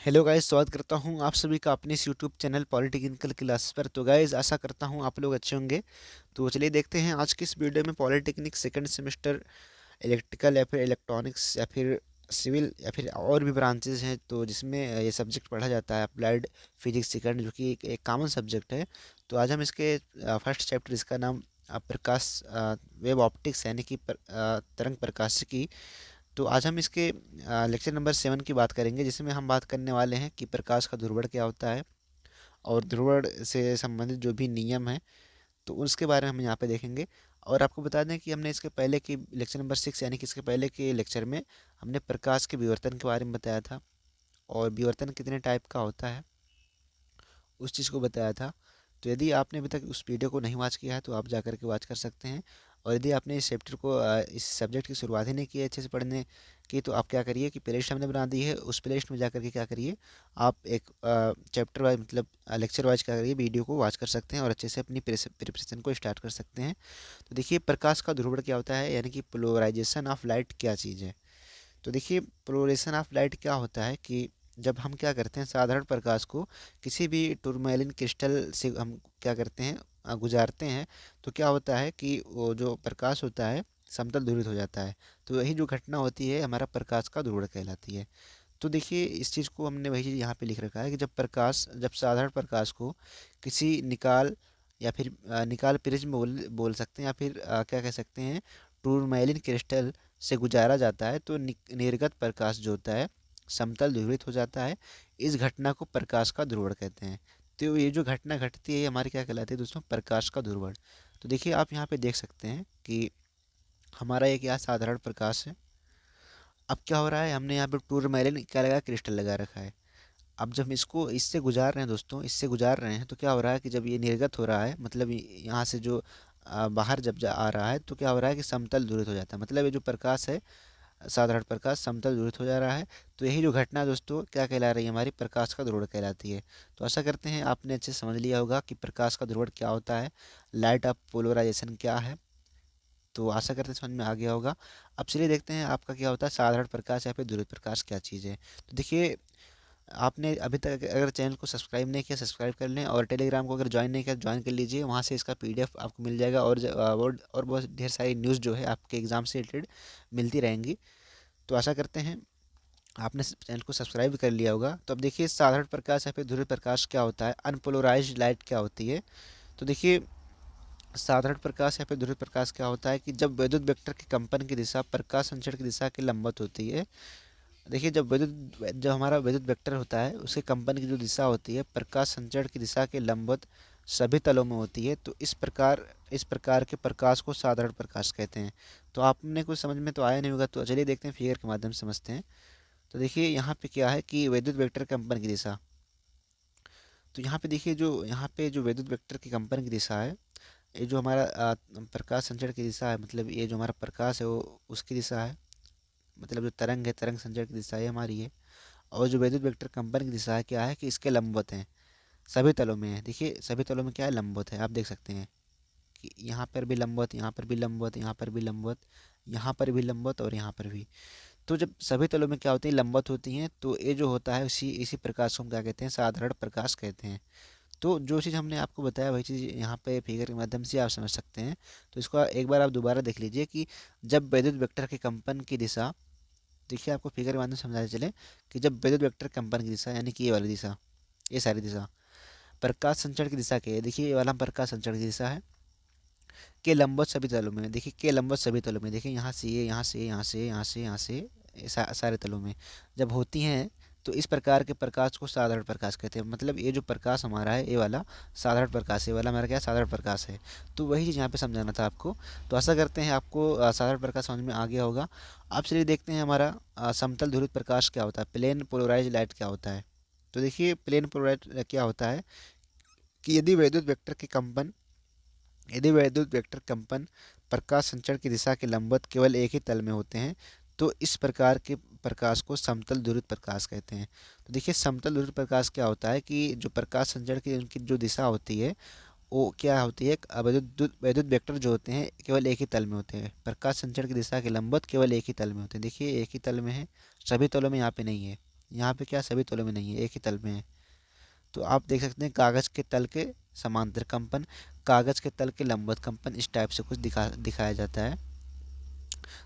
Hello guys, स्वागत करता हूं आप सभी का अपने इस यूट्यूब चैनल पॉलिटेक्निकल क्लास पर। तो गाइस, आशा करता हूं आप लोग अच्छे होंगे। तो चलिए देखते हैं आज की इस वीडियो में पॉलिटेक्निक सेकंड सेमेस्टर इलेक्ट्रिकल या फिर इलेक्ट्रॉनिक्स या फिर सिविल या फिर और भी ब्रांचेज हैं तो जिसमें ये सब्जेक्ट पढ़ा जाता है अप्लाइड फिजिक्स सेकंड, जो कि एक कॉमन सब्जेक्ट है। तो आज हम इसके फर्स्ट चैप्टर, इसका नाम प्रकाश वेब ऑप्टिक्स यानी कि तरंग प्रकाशिकी। तो आज हम इसके लेक्चर नंबर 7 की बात करेंगे, जिसमें हम बात करने वाले हैं कि प्रकाश का ध्रुवण क्या होता है और ध्रुवण से संबंधित जो भी नियम है तो उसके बारे में हम यहाँ पे देखेंगे। और आपको बता दें कि हमने इसके पहले की लेक्चर नंबर 6 यानी कि इसके पहले के लेक्चर में हमने प्रकाश के विवर्तन के बारे में बताया था और विवर्तन कितने टाइप का होता है उस चीज़ को बताया था। तो यदि आपने अभी तक उस वीडियो को नहीं वॉच किया है तो आप जा कर के वॉच कर सकते हैं। और यदि आपने इस चैप्टर को इस सब्जेक्ट की शुरुआत ही नहीं की है अच्छे से पढ़ने की, तो आप क्या करिए कि प्लेलिस्ट हमने बना दी है, उस प्लेलिस्ट में जा कर के क्या करिए, आप एक चैप्टर वाइज मतलब लेक्चर वाइज क्या करिए, वीडियो को वॉच कर सकते हैं और अच्छे से अपनी प्रिपरेशन को स्टार्ट कर सकते हैं। तो देखिए, प्रकाश का ध्रुवण क्या होता है यानी कि पोलराइजेशन ऑफ लाइट क्या चीज़ है। तो देखिए, पोलराइजेशन ऑफ लाइट क्या होता है कि जब हम क्या करते हैं, साधारण प्रकाश को किसी भी टूरमैलिन क्रिस्टल से हम क्या करते हैं, गुजारते हैं, तो क्या होता है कि वो जो प्रकाश होता है समतल ध्रुवित हो जाता है। तो यही जो घटना होती है हमारा प्रकाश का ध्रुवण कहलाती है। तो देखिए, इस चीज़ को हमने वही चीज़ यहाँ पे लिख रखा है कि जब साधारण प्रकाश को किसी निकाल या फिर निकाल प्रिज्म बोल सकते हैं या फिर क्या कह सकते हैं, टूरमैलिन क्रिस्टल से गुजारा जाता है तो निर्गत प्रकाश जो होता है समतल ध्रुवित हो जाता है। इस घटना को प्रकाश का ध्रुवण कहते हैं। तो ये जो घटना घटती है ये हमारी क्या कहलाती है दोस्तों, प्रकाश का ध्रुवण। तो देखिए, आप यहाँ पे देख सकते हैं कि हमारा एक यहाँ साधारण प्रकाश है। अब क्या हो रहा है, हमने यहाँ पे टूरमैलिन क्या लगा, क्रिस्टल लगा रखा है। अब जब इसको इससे गुजार रहे हैं दोस्तों, इससे गुजार रहे हैं तो क्या हो रहा है कि जब ये निर्गत हो रहा है, मतलब यहाँ से जो बाहर जब आ रहा है तो क्या हो रहा है कि समतल ध्रुवित हो जाता है। मतलब ये जो प्रकाश है, साधारण प्रकाश समतल ध्रुवित हो जा रहा है। तो यही जो घटना दोस्तों क्या कहला रही है, हमारी प्रकाश का ध्रुवण कहलाती है। तो आशा करते हैं आपने अच्छे से समझ लिया होगा कि प्रकाश का ध्रुवण क्या होता है, लाइट ऑफ पोलराइजेशन क्या है। तो आशा करते हैं समझ में आ गया होगा। अब चलिए देखते हैं आपका क्या होता है, साधारण प्रकाश या फिर ध्रुवित प्रकाश क्या चीज़ है। तो देखिए, आपने अभी तक अगर चैनल को सब्सक्राइब नहीं किया, सब्सक्राइब कर लें, और टेलीग्राम को अगर ज्वाइन नहीं किया ज्वाइन कर लीजिए, वहाँ से इसका पीडीएफ आपको मिल जाएगा। और बहुत ढेर सारी न्यूज़ जो है आपके एग्ज़ाम से रिलेटेड मिलती रहेंगी। तो आशा करते हैं आपने चैनल को सब्सक्राइब भी कर लिया होगा। तो अब देखिए, साधारण प्रकाश या फिर ध्रुवीय प्रकाश क्या होता है, अनपोलराइज्ड लाइट क्या होती है। तो देखिए, साधारण प्रकाश या फिर ध्रुवीय प्रकाश क्या होता है कि जब विद्युत वेक्टर के कंपन की दिशा प्रकाश संचरण की दिशा के लंबवत होती है। देखिए, जब हमारा विद्युत वेक्टर होता है उसके कंपन की जो दिशा होती है प्रकाश संचरण की दिशा के लंबवत सभी तलों में होती है, तो इस प्रकार के प्रकाश को साधारण प्रकाश कहते हैं। तो आपने कुछ समझ में तो आया नहीं होगा, तो चलिए देखते हैं, फिगर के माध्यम से समझते हैं। तो देखिए, यहाँ पे क्या है कि विद्युत वेक्टर कंपन की दिशा। तो यहाँ पे देखिए, जो यहाँ पे जो विद्युत वेक्टर के कंपन की दिशा है, ये जो हमारा प्रकाश संचरण की दिशा है, मतलब ये जो हमारा प्रकाश है वो उसकी दिशा है। मतलब जो तरंग है, तरंग संचरण की दिशा ये हमारी है। और जो विद्युत वेक्टर कंपन की दिशा है क्या है कि इसके लंबवत हैं, सभी तलों में है। देखिए, सभी तलों में क्या है, लंबवत है। आप देख सकते हैं कि यहाँ पर भी लंबवत, यहाँ पर भी लंबवत, यहाँ पर भी लंबवत, यहाँ पर भी लंबवत और यहाँ पर भी। तो जब सभी तलों में क्या होती है, लंबवत होती हैं, तो ये जो होता है इसी इसी प्रकाश को हम क्या कहते हैं, साधारण प्रकाश कहते हैं। तो जो चीज़ हमने आपको बताया वही चीज़ यहाँ पे फिगर के माध्यम से आप समझ सकते हैं। तो इसको एक बार आप दोबारा देख लीजिए कि जब विद्युत वेक्टर के कंपन की दिशा, देखिए आपको फिगर के माध्यम से समझाते चले कि जब विद्युत वेक्टर कंपन की दिशा यानी कि ये वाली दिशा, ये सारी दिशा प्रकाश संचरण की दिशा के, देखिए ये वाला प्रकाश संचरण की दिशा है, के लंबवत सभी तलों में। देखिए, के लंबवत सभी तलों में, देखिए यहाँ से ये, यहाँ से, यहाँ से, यहाँ से, यहाँ से, सारे तलों में जब होती हैं तो इस प्रकार के प्रकाश को साधारण प्रकाश कहते हैं। मतलब ये जो प्रकाश हमारा है ये वाला साधारण प्रकाश है, ये वाला हमारा क्या साधारण प्रकाश है। तो वही चीज़ यहाँ पे समझाना था आपको। तो आशा करते हैं आपको साधारण प्रकाश समझ में आ गया होगा। अब चलिए देखते हैं हमारा समतल ध्रुवित प्रकाश क्या होता है, प्लेन पोलराइज लाइट क्या होता है। तो देखिए, प्लेन पोलराइज क्या होता है कि यदि वैद्युत वेक्टर कंपन प्रकाश संचरण की दिशा के लंबवत केवल एक ही तल में होते हैं तो इस प्रकार के प्रकाश को समतल ध्रुवित प्रकाश कहते हैं। तो देखिए, समतल ध्रुवित प्रकाश क्या होता है कि जो प्रकाश संचरण की उनकी जो दिशा होती है वो क्या होती है, वैद्युत वैद्युत वेक्टर जो होते हैं केवल एक ही तल में होते हैं। प्रकाश संचरण की दिशा के लंबवत केवल एक ही तल में होते हैं। देखिए, एक ही तल में है, सभी तलों में यहाँ पे नहीं है। यहाँ पे क्या सभी तलों में नहीं है, एक ही तल में है। तो आप देख सकते हैं कागज़ के तल के समांतर कंपन, कागज़ के तल के लंबवत कंपन, इस टाइप से कुछ दिखाया जाता है।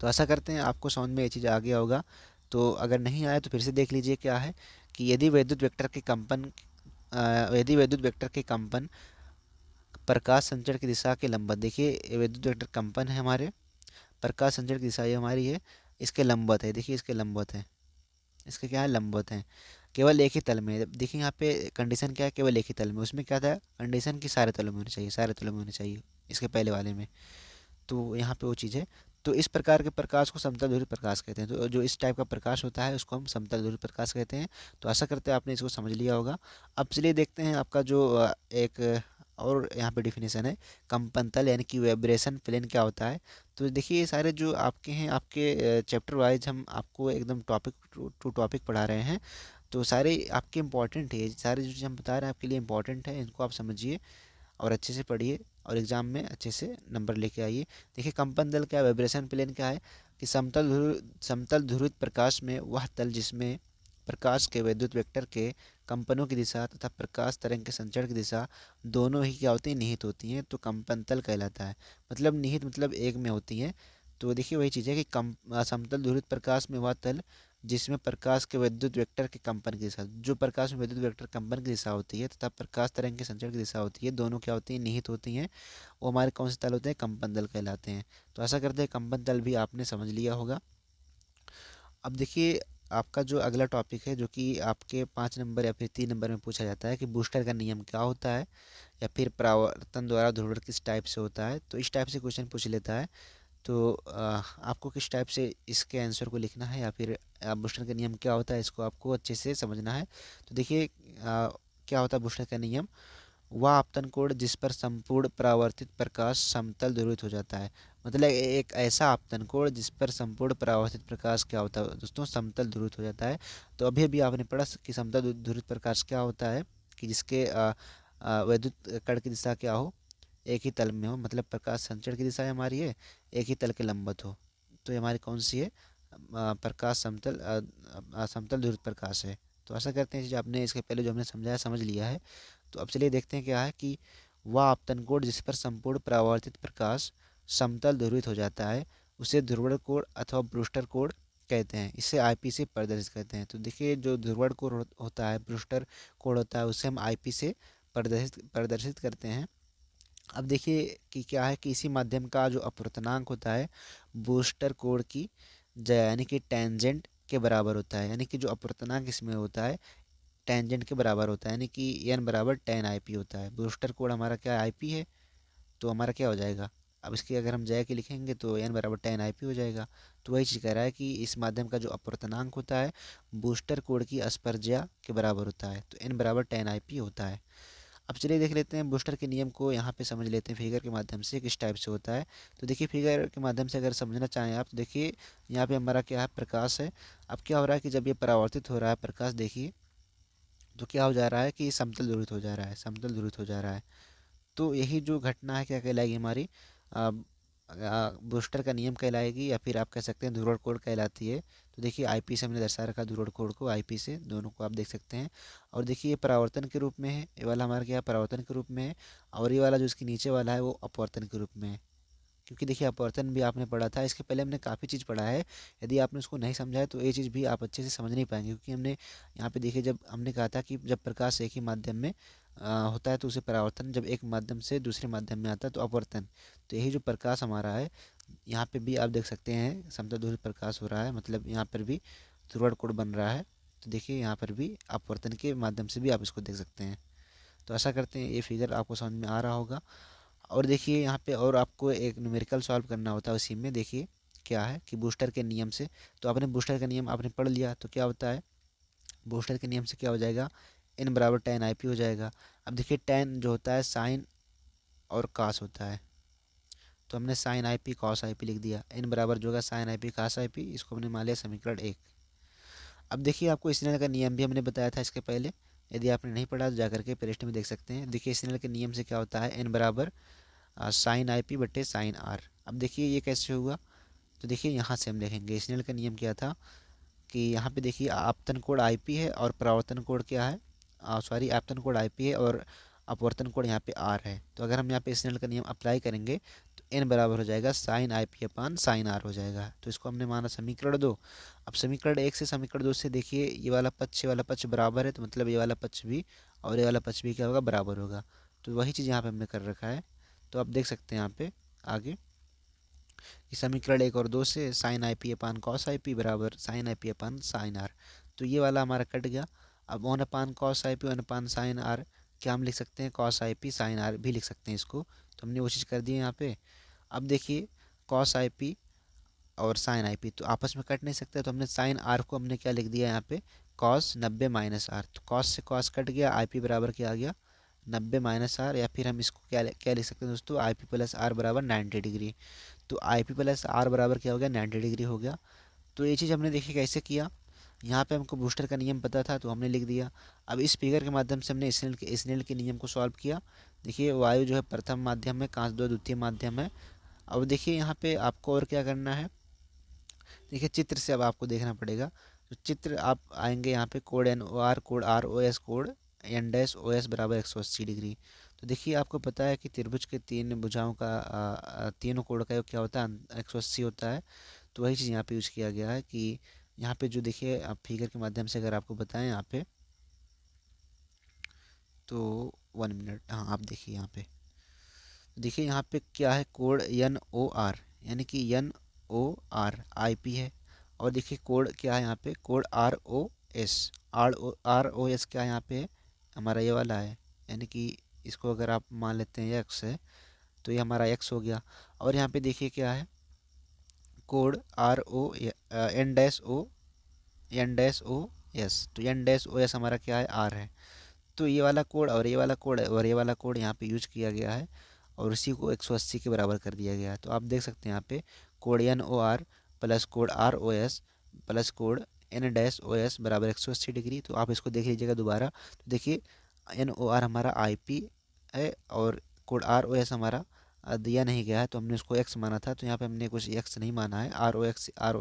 तो ऐसा करते हैं आपको समझ में ये चीज़ आ गया होगा। तो अगर नहीं आया तो फिर से देख लीजिए क्या है कि यदि विद्युत वेक्टर के कंपन प्रकाश संचरण की दिशा के लंबवत, देखिए विद्युत वेक्टर कंपन है हमारे, प्रकाश संचरण की दिशा ये हमारी है, इसके लंबवत है, देखिए इसके लंबवत है, इसके क्या है लंबवत हैं, केवल एक ही तल में। देखिए यहाँ पे कंडीशन क्या है, केवल एक ही तल में। उसमें क्या था कंडीशन कि सारे तलों में होनी चाहिए, सारे तलों में होनी चाहिए, इसके पहले वाले में। तो यहाँ पे वो चीज़ है। तो इस प्रकार के प्रकाश को समतल ध्रुवित प्रकाश कहते हैं। तो जो इस टाइप का प्रकाश होता है उसको हम समतल ध्रुवित प्रकाश कहते हैं। तो आशा करते हैं आपने इसको समझ लिया होगा। अब चलिए देखते हैं आपका जो एक और यहाँ पे डिफिनेशन है कंपन तल, यानी कि वाइब्रेशन प्लेन क्या होता है। तो देखिए ये सारे जो आपके हैं, आपके चैप्टर वाइज हम आपको एकदम टॉपिक टू टॉपिक पढ़ा रहे हैं। तो सारे आपके इंपॉर्टेंट है, सारे जो चीज़ हम बता रहे हैं आपके लिए इंपॉर्टेंट है, इनको आप समझिए और अच्छे से पढ़िए और एग्ज़ाम में अच्छे से नंबर लेके आइए। देखिए कंपन तल क्या है, वाइब्रेशन प्लेन क्या है कि समतल ध्रुवित प्रकाश में वह तल जिसमें प्रकाश के विद्युत वेक्टर के कंपनों की दिशा तथा प्रकाश तरंग के संचरण की दिशा दोनों ही क्या होती हैं, निहित होती हैं, तो कंपन तल कहलाता है। मतलब निहित मतलब एक में होती हैं। तो देखिए वही चीज़ है कि समतल ध्रुवित प्रकाश में वह तल जिसमें प्रकाश के विद्युत वेक्टर के कंपन की दिशा, जो प्रकाश में विद्युत वेक्टर कंपन की दिशा होती है तथा प्रकाश तरंग के संचरण की दिशा होती है, दोनों क्या होती हैं, निहित होती हैं। वो हमारे कौन से तल होते हैं, कंपन तल कहलाते हैं। तो ऐसा करते हैं कंपन तल भी आपने समझ लिया होगा। अब देखिए आपका जो अगला टॉपिक है, जो कि आपके 5 नंबर या फिर 3 नंबर में पूछा जाता है कि बूस्टर का नियम क्या होता है, या फिर परावर्तन द्वारा ध्रुवण किस टाइप से होता है। तो इस टाइप से क्वेश्चन पूछ लेता है। तो आपको किस टाइप से इसके आंसर को लिखना है, या फिर बूस्टर का नियम क्या होता है, इसको आपको अच्छे से समझना है। तो देखिए क्या होता है बूस्टर का नियम, वह आपतन कोण जिस पर संपूर्ण परावर्तित प्रकाश समतल ध्रुवित हो जाता है। मतलब एक ऐसा आपतन कोण जिस पर संपूर्ण परावर्तित प्रकाश क्या होता है दोस्तों, समतल ध्रुवित हो जाता है। तो अभी अभी आपने पढ़ा कि समतल ध्रुवित प्रकाश क्या होता है कि जिसके वैद्युत कण की दिशा क्या हो, एक ही तल में हो, मतलब प्रकाश संचरण की दिशा हमारी है, एक ही तल के लंबवत हो। तो ये हमारी कौन सी है, प्रकाश समतल ध्रुवित प्रकाश है। तो ऐसा करते हैं, जो आपने इसके पहले जो हमने समझाया समझ लिया है। तो अब चलिए देखते हैं क्या है कि वह आपतन कोण जिस पर संपूर्ण परावर्तित प्रकाश समतल ध्रुवित हो जाता है उसे ध्रुवण कोण अथवा ब्रूस्टर कोण कहते हैं। इसे आईपी से प्रदर्शित करते हैं। तो देखिए जो ध्रुवण कोण होता है, ब्रूस्टर कोण होता है, उसे हम आईपी से प्रदर्शित करते हैं। अब देखिए कि क्या है कि इसी माध्यम का जो अपवर्तनांक होता है बूस्टर कोण की यानी कि टेंजेंट के बराबर होता है। यानी कि जो अपवर्तनांक इसमें होता है टेंजेंट के बराबर होता है, यानी कि एन बराबर टेन आई पी होता है। बूस्टर कोड हमारा क्या आई पी है, तो हमारा क्या हो जाएगा, अब इसकी अगर हम जय के लिखेंगे तो एन बराबर टेन आई पी हो जाएगा। तो वही चीज़ कह रहा है कि इस माध्यम का जो अपवर्तनांक होता है बूस्टर कोड की स्पर्ज्या के बराबर होता है, तो एन बराबर टेन आई पी होता है। अब चलिए देख लेते हैं बूस्टर के नियम को, यहाँ पे समझ लेते हैं फिगर के माध्यम से किस टाइप से होता है। तो देखिए फिगर के माध्यम से अगर समझना चाहें आप, तो देखिए यहाँ पे हमारा क्या है, प्रकाश है। अब क्या हो रहा है कि जब ये परावर्तित हो रहा है प्रकाश, देखिए तो क्या हो जा रहा है कि समतल ध्रुवित हो जा रहा है, समतल ध्रुवित हो जा रहा है। तो यही जो घटना है क्या कहलाएगी हमारी, बूस्टर का नियम कहलाएगी, या फिर आप कह सकते हैं ध्रुवण कोण कहलाती है। तो देखिए आईपी से हमने दर्शा रखा ध्रुवण कोण को, आईपी से दोनों को आप देख सकते हैं। और देखिए ये परावर्तन के रूप में है, ये वाला हमारा क्या है परावर्तन के रूप में है, और ये वाला जो इसके नीचे वाला है वो अपवर्तन के रूप में है। क्योंकि देखिए अपवर्तन भी आपने पढ़ा था, इसके पहले हमने काफ़ी चीज़ पढ़ा है। यदि आपने उसको नहीं समझा है तो ये चीज़ भी आप अच्छे से समझ नहीं पाएंगे, क्योंकि हमने यहाँ पे देखिए जब हमने कहा था कि जब प्रकाश एक ही माध्यम में होता है तो उसे परावर्तन, जब एक माध्यम से दूसरे माध्यम में आता है तो अपवर्तन। तो यही जो प्रकाश हमारा है, यहाँ पे भी आप देख सकते हैं समतल ध्रुवित प्रकाश हो रहा है, मतलब यहाँ पर भी ध्रुवण कोण बन रहा है। तो देखिए यहाँ पर भी अपवर्तन के माध्यम से भी आप इसको देख सकते हैं। तो ऐसा करते हैं, ये फिगर आपको समझ में आ रहा होगा। और देखिए यहाँ पे और आपको एक न्यूमेरिकल सॉल्व करना होता है उसी में। देखिए क्या है कि बूस्टर के नियम से, तो आपने बूस्टर का नियम आपने पढ़ लिया, तो क्या होता है बूस्टर के नियम से क्या हो जाएगा, एन बराबर टेन आई पी हो जाएगा। अब देखिए टेन जो होता है साइन और कास होता है, तो हमने साइन आई पी कॉस आई पी लिख दिया। एन बराबर जो होगा sine I P cos I P, इसको हमने मान लिया समीकरण 1। अब देखिए आपको स्नेल का नियम भी हमने बताया था इसके पहले, यदि आपने नहीं पढ़ा तो जाकर के पृष्ठ में देख सकते हैं। देखिए स्नेल के नियम से क्या होता है, एन बराबर साइन आई पी बटे साइन आर। अब देखिए ये कैसे हुआ, तो देखिए यहाँ से हम देखेंगे स्नेल का नियम क्या था कि यहाँ पे देखिए आपतन कोण आईपी है और परावर्तन कोण क्या है, सॉरी आपतन कोण आईपी है और अपवर्तन कोण यहाँ पे आर है। तो अगर हम यहाँ पे स्नेल का नियम अप्लाई करेंगे तो एन बराबर हो जाएगा sine I P upon sine R हो जाएगा। तो इसको हमने माना समीकरण 2। अब समीकरण 1 से समीकरण 2 से देखिए ये वाला पक्ष बराबर है, तो मतलब ये वाला पक्ष भी और ये वाला पक्ष भी क्या होगा, बराबर होगा। तो वही चीज़ यहाँ पे हमने कर रखा है। तो आप देख सकते हैं यहाँ पे आगे कि समीकरण 1 और 2 से sine I P upon cos I p बराबर sine I P upon sine r. तो ये वाला हमारा कट गया। अब वन अपान कॉस आई p one upon sine r क्या हम लिख सकते हैं, कॉस आई पी साइन आर भी लिख सकते हैं इसको। तो हमने वो चीज़ कर दी है यहाँ पे। अब देखिए कॉस आई पी और साइन आई पी तो आपस में कट नहीं सकते, तो हमने साइन आर को हमने क्या लिख दिया यहाँ पे, कॉस 90 माइनस आर। तो कॉस से कॉस कट गया, आई पी बराबर क्या आ गया 90 माइनस आर, या फिर हम इसको क्या लिख सकते हैं दोस्तों, आई पी प्लस आर बराबर 90 डिग्री। तो आई पी प्लस आर बराबर क्या हो गया 90 डिग्री हो गया। तो ये चीज़ हमने देखिए कैसे किया, यहाँ पे हमको ब्रूस्टर का नियम पता था तो हमने लिख दिया। अब इस फिगर के माध्यम से हमने स्नेल के नियम को सॉल्व किया। देखिए वायु जो है प्रथम माध्यम है, कांच दो द्वितीय माध्यम है। अब देखिए यहाँ पे आपको और क्या करना है, देखिए चित्र से अब आपको देखना पड़ेगा। तो चित्र आप आएंगे यहाँ पे कोड एन ओ आर, कोड आर ओ एस, कोड एन डैश ओ एस बराबर 180 डिग्री। तो देखिए आपको पता है कि त्रिभुज के तीन भुजाओं का तीनों कोण का योग क्या होता है 180 होता है। तो वही चीज़ यहाँ पे यूज़ किया गया है कि यहाँ पे जो देखिए आप फिगर के माध्यम से अगर आपको बताएं यहाँ पे, तो 1 मिनट, हाँ आप देखिए यहाँ पे, देखिए यहाँ पे क्या है, कोड एन ओ आर, यानी कि N O R I P है। और देखिए कोड क्या है यहाँ पे, कोड R O S, R O S क्या है यहाँ पे, हमारा ये वाला है, यानी कि इसको अगर आप मान लेते हैं एक्स है तो ये हमारा एक्स हो गया। और यहाँ पे देखिए क्या है, कोड R O N dash O, N dash O S. तो एन डैश ओ एस हमारा क्या है, आर है। तो ये वाला कोड और ये वाला कोड और ये वाला कोड यहाँ पे यूज किया गया है और इसी को 180 के बराबर कर दिया गया है। तो आप देख सकते हैं यहाँ पे कोड एन ओ आर प्लस कोड आर ओ एस प्लस कोड एन डैश ओ एस बराबर 180 डिग्री। तो आप इसको देख लीजिएगा दोबारा। तो देखिए एन ओ आर हमारा आई पी है और कोड आर ओ एस हमारा दिया नहीं गया है, तो हमने उसको एक्स माना था, तो यहाँ पे हमने कुछ एक्स नहीं माना है, आर ओ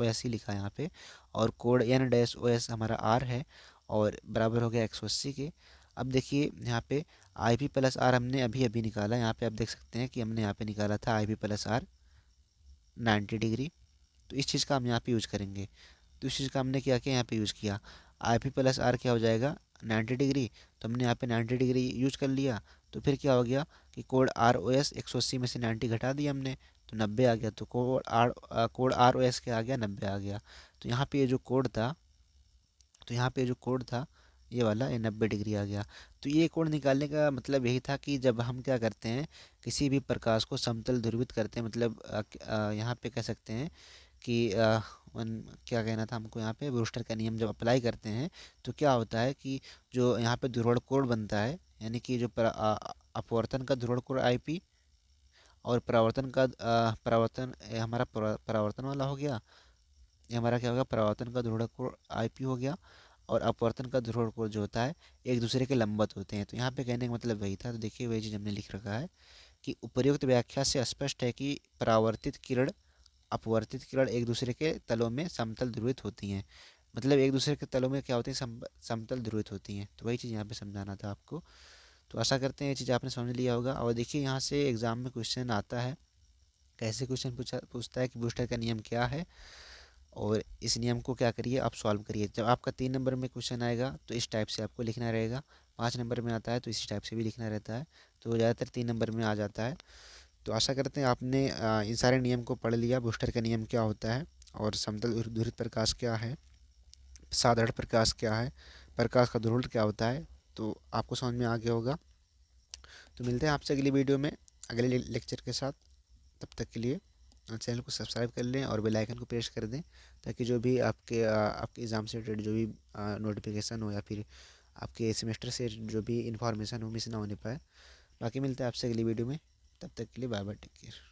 एस ही लिखा है यहाँ पे। और कोड एन डैश ओ एस हमारा आर है और बराबर हो गया 180 के। अब देखिए यहाँ पे आई पी प्लस आर हमने अभी अभी निकाला, यहाँ पे आप देख सकते हैं कि हमने यहाँ पे निकाला था I P plus R 90 degree. तो इस चीज़ का हम यहाँ पे यूज़ करेंगे। तो इस चीज़ का हमने क्या किया, यहाँ पे यूज़ किया, आई पी प्लस आर क्या हो जाएगा 90 डिग्री। तो हमने यहाँ पे 90 डिग्री यूज कर लिया। तो फिर क्या हो गया कि कोड आर ओ एस 180 में से 90 घटा दिया हमने तो 90 आ गया। तो कोड आर ओ एस क्या आ गया 90 आ गया। तो यहाँ पे ये जो कोड था, तो यहाँ पे जो कोड था ये वाला ये 90 डिग्री आ गया। तो ये कोड निकालने का मतलब यही था कि जब हम क्या करते हैं किसी भी प्रकाश को समतल ध्रुवित करते हैं, मतलब यहाँ पे कह सकते हैं कि क्या कहना था हमको, यहाँ पे ब्रूस्टर का नियम जब अप्लाई करते हैं तो क्या होता है कि जो यहाँ पे ध्रुवण कोण बनता है, यानी कि जो अपवर्तन का ध्रुवण कोण आई पी और परावर्तन का हमारा परावर्तन वाला हो गया, ये हमारा क्या होगा परावर्तन का ध्रुवण कोण आई पी हो गया और अपवर्तन का ध्रुवण कोण जो होता है एक दूसरे के लंबवत होते हैं। तो यहाँ पे कहने का मतलब वही था। तो देखिए वही चीज़ हमने लिख रखा है कि उपर्युक्त व्याख्या से स्पष्ट है कि परावर्तित किरण अपवर्तित किरण एक दूसरे के तलों में समतल ध्रुवित होती हैं। मतलब एक दूसरे के तलों में क्या होती है, समतल ध्रुवित होती हैं। तो वही चीज़ यहाँ पे समझाना था आपको। तो आशा करते हैं ये चीज़ आपने समझ लिया होगा। और देखिए यहाँ से एग्ज़ाम में क्वेश्चन आता है, कैसे क्वेश्चन पूछता है कि ब्रूस्टर का नियम क्या है और इस नियम को क्या करिए आप सॉल्व करिए। जब आपका 3 नंबर में क्वेश्चन आएगा तो इस टाइप से आपको लिखना रहेगा, 5 नंबर में आता है तो इसी टाइप से भी लिखना रहता है, तो ज़्यादातर 3 नंबर में आ जाता है। तो आशा करते हैं आपने इन सारे नियम को पढ़ लिया, ब्रूस्टर का नियम क्या होता है और समतल ध्रुवित प्रकाश क्या है, साधारण प्रकाश क्या है, प्रकाश का ध्रुवण क्या होता है, तो आपको समझ में आ गया होगा। तो मिलते हैं आपसे अगली वीडियो में अगले लेक्चर के साथ। तब तक के लिए चैनल को सब्सक्राइब कर लें और बेल आइकन को प्रेस कर दें, ताकि जो भी आपके एग्ज़ाम से रिलेटेड जो भी नोटिफिकेशन हो या फिर आपके सेमेस्टर से जो भी इन्फॉर्मेशन हो मिस ना होने पाए। बाकी मिलते हैं आपसे अगली वीडियो में, तब तक के लिए बाय बाय, टेक केयर।